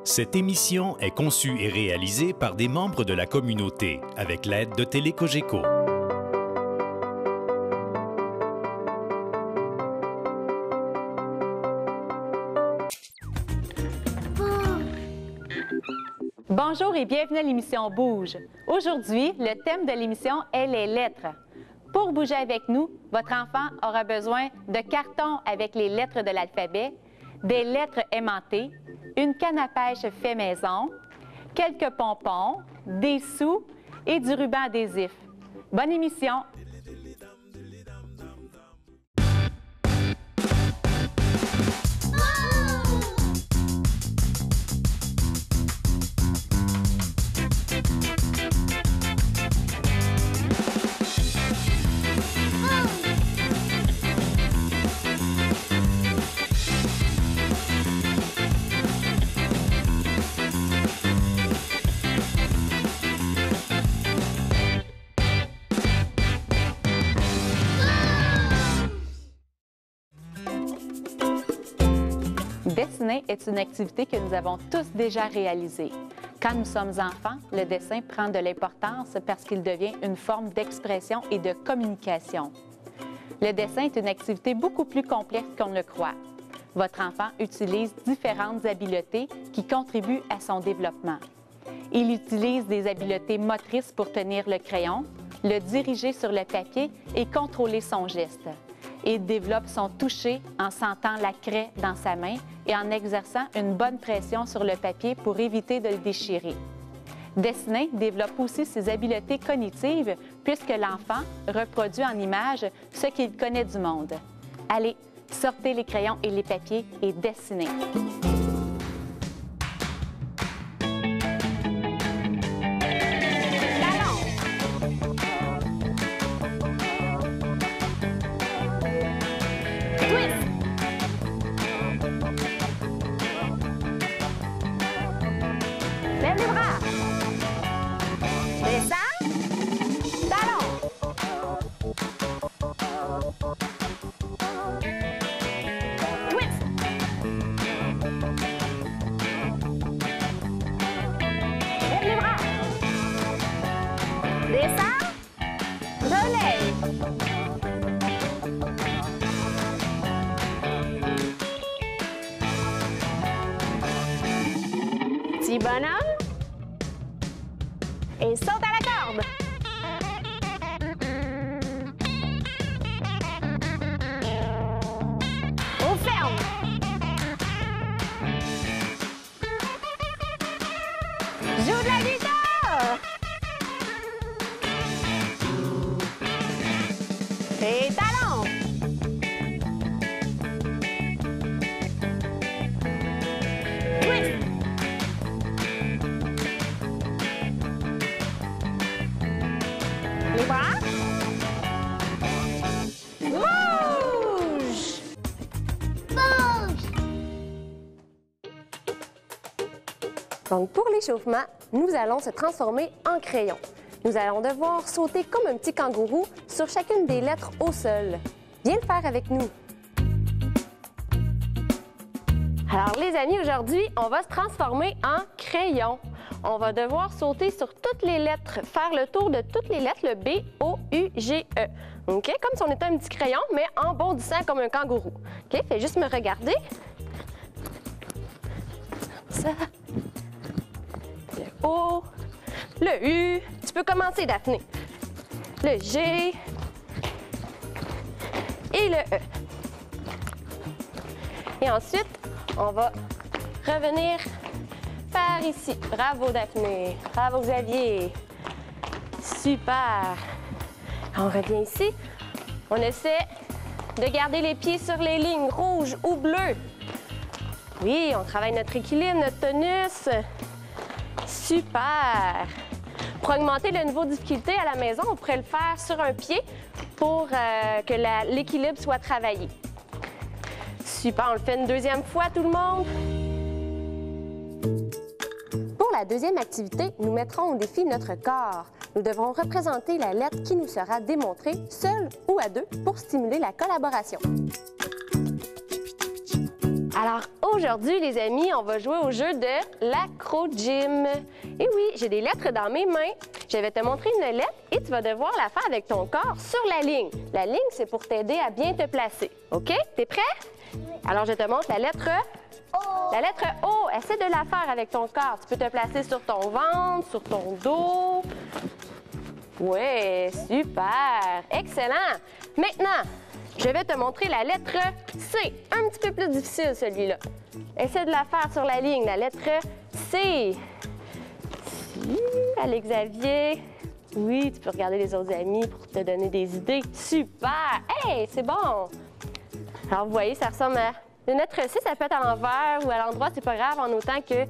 Cette émission est conçue et réalisée par des membres de la communauté avec l'aide de Télé-Cogeco. Bonjour et bienvenue à l'émission Bouge. Aujourd'hui, le thème de l'émission est les lettres. Pour bouger avec nous, votre enfant aura besoin de cartons avec les lettres de l'alphabet, des lettres aimantées, une canne à pêche fait maison, quelques pompons, des sous et du ruban adhésif. Bonne émission! Dessiner est une activité que nous avons tous déjà réalisée. Quand nous sommes enfants, le dessin prend de l'importance parce qu'il devient une forme d'expression et de communication. Le dessin est une activité beaucoup plus complexe qu'on ne le croit. Votre enfant utilise différentes habiletés qui contribuent à son développement. Il utilise des habiletés motrices pour tenir le crayon, le diriger sur le papier et contrôler son geste. Il développe son toucher en sentant la craie dans sa main et en exerçant une bonne pression sur le papier pour éviter de le déchirer. Dessiner développe aussi ses habiletés cognitives puisque l'enfant reproduit en images ce qu'il connaît du monde. Allez, sortez les crayons et les papiers et dessinez. Lève les bras. Descends. Talon. Twist. Lève les bras. Descends. Relève. Petit bonhomme. Et saute à la corde. On ferme. Joue de la guitare. Et talons. Twist. Les bras. Bouge! Bouge! Donc, pour l'échauffement, nous allons se transformer en crayon. Nous allons devoir sauter comme un petit kangourou sur chacune des lettres au sol. Viens le faire avec nous. Alors, les amis, aujourd'hui, on va se transformer en crayon. On va devoir sauter sur toutes les lettres, faire le tour de toutes les lettres, le B, O, U, G, E. OK? Comme si on était un petit crayon, mais en bondissant comme un kangourou. OK? Fais juste me regarder. Ça. Le O, le U. Tu peux commencer, Daphné. Le G et le E. Et ensuite, on va revenir par ici. Bravo, Daphné. Bravo, Xavier. Super. On revient ici. On essaie de garder les pieds sur les lignes rouges ou bleues. Oui, on travaille notre équilibre, notre tonus. Super. Pour augmenter le niveau de difficulté à la maison, on pourrait le faire sur un pied pour que l'équilibre soit travaillé. Super, on le fait une deuxième fois, tout le monde. Pour la deuxième activité, nous mettrons au défi notre corps. Nous devrons représenter la lettre qui nous sera démontrée, seule ou à deux, pour stimuler la collaboration. Alors Aujourd'hui, les amis, on va jouer au jeu de l'acro-gym. Et oui, j'ai des lettres dans mes mains. Je vais te montrer une lettre et tu vas devoir la faire avec ton corps sur la ligne. La ligne, c'est pour t'aider à bien te placer. OK? T'es prêt? Oui. Alors, je te montre la lettre O. La lettre O, essaie de la faire avec ton corps. Tu peux te placer sur ton ventre, sur ton dos. Oui, super! Excellent! Maintenant, je vais te montrer la lettre C. Un petit peu plus difficile, celui-là. Essaie de la faire sur la ligne, la lettre C. Allez, Xavier. Oui, tu peux regarder les autres amis pour te donner des idées. Super! Hey, c'est bon! Alors, vous voyez, ça ressemble à... Une lettre C, ça peut être à l'envers ou à l'endroit, c'est pas grave, en autant que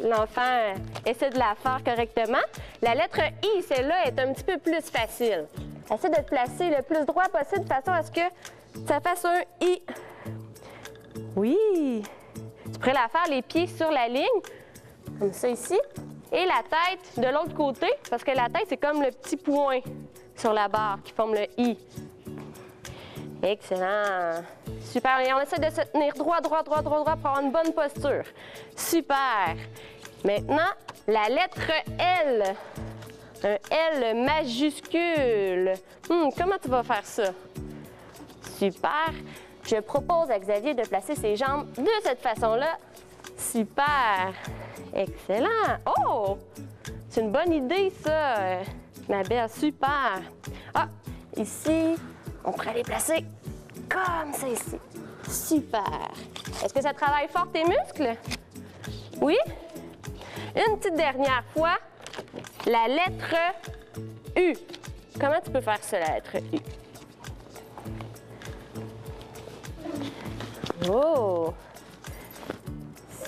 l'enfant essaie de la faire correctement. La lettre I, celle-là, est un petit peu plus facile. Essaie de te placer le plus droit possible de façon à ce que ça fasse un I. Oui! Tu pourrais la faire les pieds sur la ligne, comme ça ici, et la tête de l'autre côté, parce que la tête, c'est comme le petit point sur la barre qui forme le I. Excellent! Super! Et on essaie de se tenir droit pour avoir une bonne posture. Super! Maintenant, la lettre L. Un L majuscule. Comment tu vas faire ça? Super! Je propose à Xavier de placer ses jambes de cette façon-là. Super! Excellent! Oh! C'est une bonne idée, ça, ma belle. Super! Ah! Ici, on pourrait les placer comme ça ici. Super! Est-ce que ça travaille fort tes muscles? Oui? Une petite dernière fois. La lettre U. Comment tu peux faire ça, la lettre U? Oh!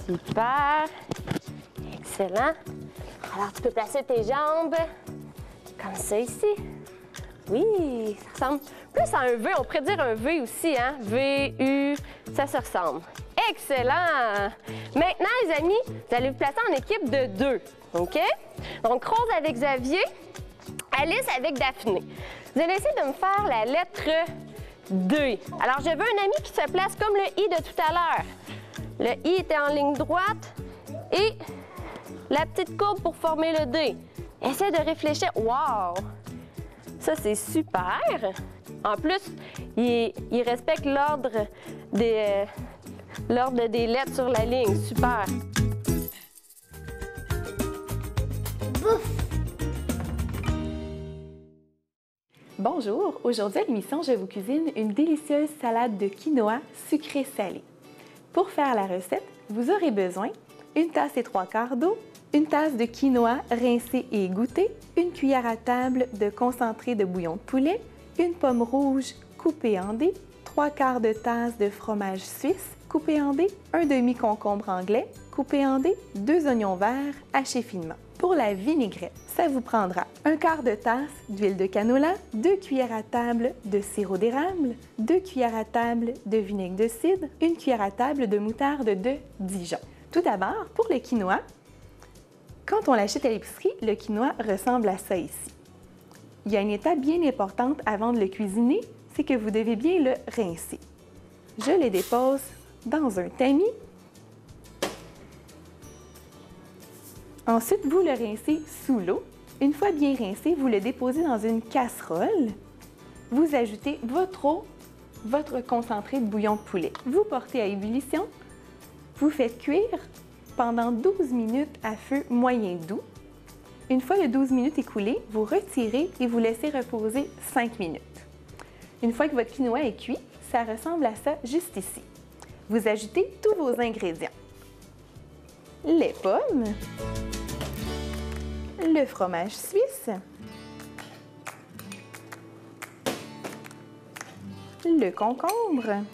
Super! Excellent! Alors, tu peux placer tes jambes comme ça ici. Oui, ça ressemble plus à un V. On pourrait dire un V aussi, hein? V, U, ça se ressemble. Excellent! Maintenant, les amis, vous allez vous placer en équipe de 2, OK? Donc, Rose avec Xavier, Alice avec Daphné. Vous allez essayer de me faire la lettre D. Alors, je veux un ami qui se place comme le I de tout à l'heure. Le I était en ligne droite et la petite courbe pour former le D. Essaie de réfléchir. Wow! Ça, c'est super! En plus, il respecte l'ordre des lettres sur la ligne. Super! Bonjour! Aujourd'hui à l'émission, je vous cuisine une délicieuse salade de quinoa sucré-salé. Pour faire la recette, vous aurez besoin d'une tasse et 3/4 d'eau, une tasse de quinoa rincée et égouttée, une cuillère à table de concentré de bouillon de poulet, une pomme rouge coupée en dés, 3/4 de tasse de fromage suisse coupé en dés, un demi-concombre anglais coupé en dés, 2 oignons verts hachés finement. Pour la vinaigrette, ça vous prendra 1/4 de tasse d'huile de canola, 2 cuillères à table de sirop d'érable, 2 cuillères à table de vinaigre de cidre, 1 cuillère à table de moutarde de Dijon. Tout d'abord, pour le quinoa, quand on l'achète à l'épicerie, le quinoa ressemble à ça ici. Il y a une étape bien importante avant de le cuisiner, c'est que vous devez bien le rincer. Je le dépose dans un tamis. Ensuite, vous le rincez sous l'eau. Une fois bien rincé, vous le déposez dans une casserole. Vous ajoutez votre eau, votre concentré de bouillon de poulet. Vous portez à ébullition. Vous faites cuire pendant 12 minutes à feu moyen doux. Une fois les 12 minutes écoulées, vous retirez et vous laissez reposer 5 minutes. Une fois que votre quinoa est cuit, ça ressemble à ça juste ici. Vous ajoutez tous vos ingrédients. Les pommes, le fromage suisse, le concombre,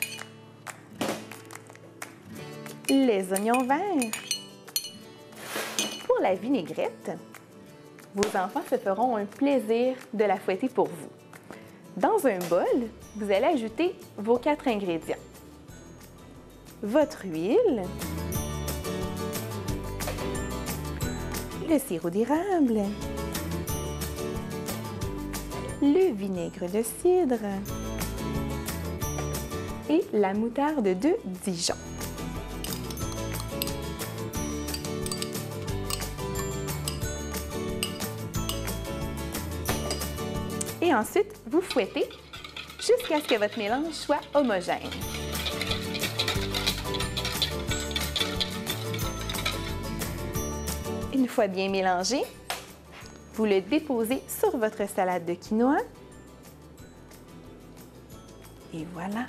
les oignons verts. Pour la vinaigrette, vos enfants se feront un plaisir de la fouetter pour vous. Dans un bol, vous allez ajouter vos 4 ingrédients. Votre huile, le sirop d'érable, le vinaigre de cidre, et la moutarde de Dijon. Et ensuite, vous fouettez jusqu'à ce que votre mélange soit homogène. Une fois bien mélangé, vous le déposez sur votre salade de quinoa. Et voilà.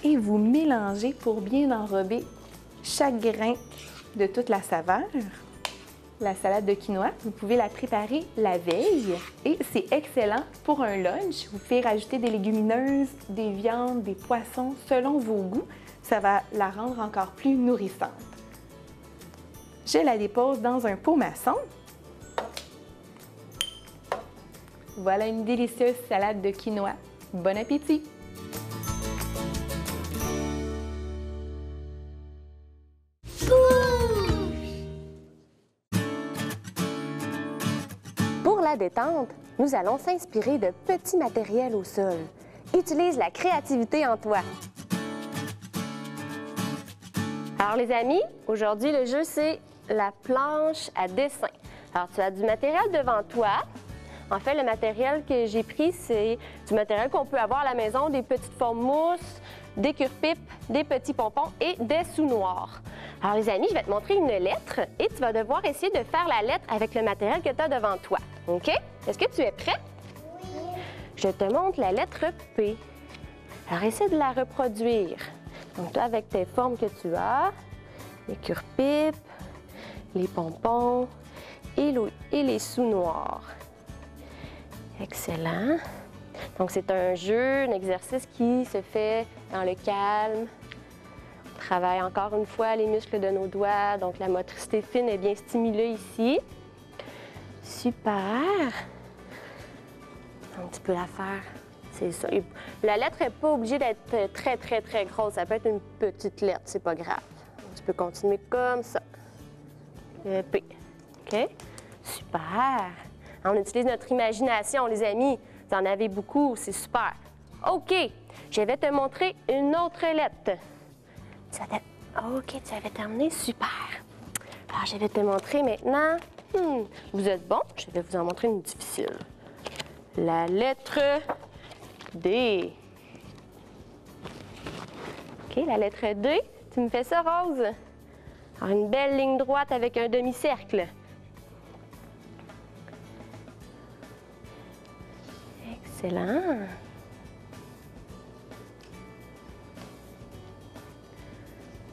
Et vous mélangez pour bien enrober chaque grain de toute la saveur. La salade de quinoa, vous pouvez la préparer la veille et c'est excellent pour un lunch. Vous pouvez rajouter des légumineuses, des viandes, des poissons selon vos goûts. Ça va la rendre encore plus nourrissante. Je la dépose dans un pot maçon. Voilà une délicieuse salade de quinoa. Bon appétit! Pour la détente, nous allons s'inspirer de petits matériels au sol. Utilise la créativité en toi. Alors les amis, aujourd'hui le jeu c'est la planche à dessin. Alors tu as du matériel devant toi. En fait, le matériel que j'ai pris, c'est du matériel qu'on peut avoir à la maison, des petites formes mousse, des cure-pipes, des petits pompons et des sous-noirs. Alors les amis, je vais te montrer une lettre et tu vas devoir essayer de faire la lettre avec le matériel que tu as devant toi. OK? Est-ce que tu es prêt? Oui. Je te montre la lettre P. Alors essaie de la reproduire. Donc toi, avec tes formes que tu as, les cure-pipes, les pompons et les sous-noirs. Excellent. Donc, c'est un jeu, un exercice qui se fait dans le calme. On travaille encore une fois les muscles de nos doigts. Donc, la motricité fine est bien stimulée ici. Super. Donc, tu peux la faire. C'est ça. Et la lettre n'est pas obligée d'être très, très, très grosse. Ça peut être une petite lettre, c'est pas grave. Tu peux continuer comme ça. Le P. OK? Super. On utilise notre imagination, les amis. Vous en avez beaucoup, c'est super. OK, je vais te montrer une autre lettre. OK, tu avais terminé, super. Alors, je vais te montrer maintenant. Vous êtes bon, je vais vous en montrer une difficile. La lettre D. OK, la lettre D, tu me fais ça rose. Alors, une belle ligne droite avec un demi-cercle. Excellent.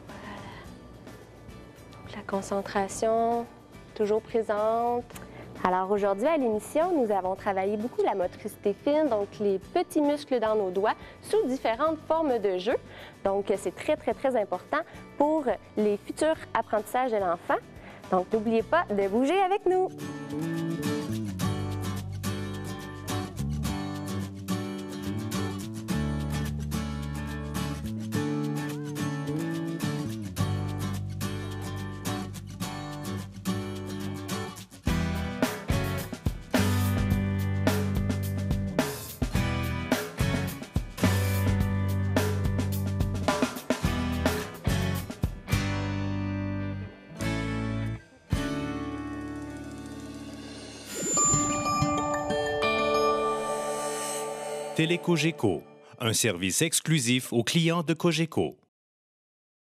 Voilà. Donc, la concentration, toujours présente. Alors aujourd'hui à l'émission, nous avons travaillé beaucoup la motricité fine, donc les petits muscles dans nos doigts sous différentes formes de jeu. Donc c'est très, très, très important pour les futurs apprentissages de l'enfant. Donc n'oubliez pas de bouger avec nous. Télécogeco, un service exclusif aux clients de Cogeco.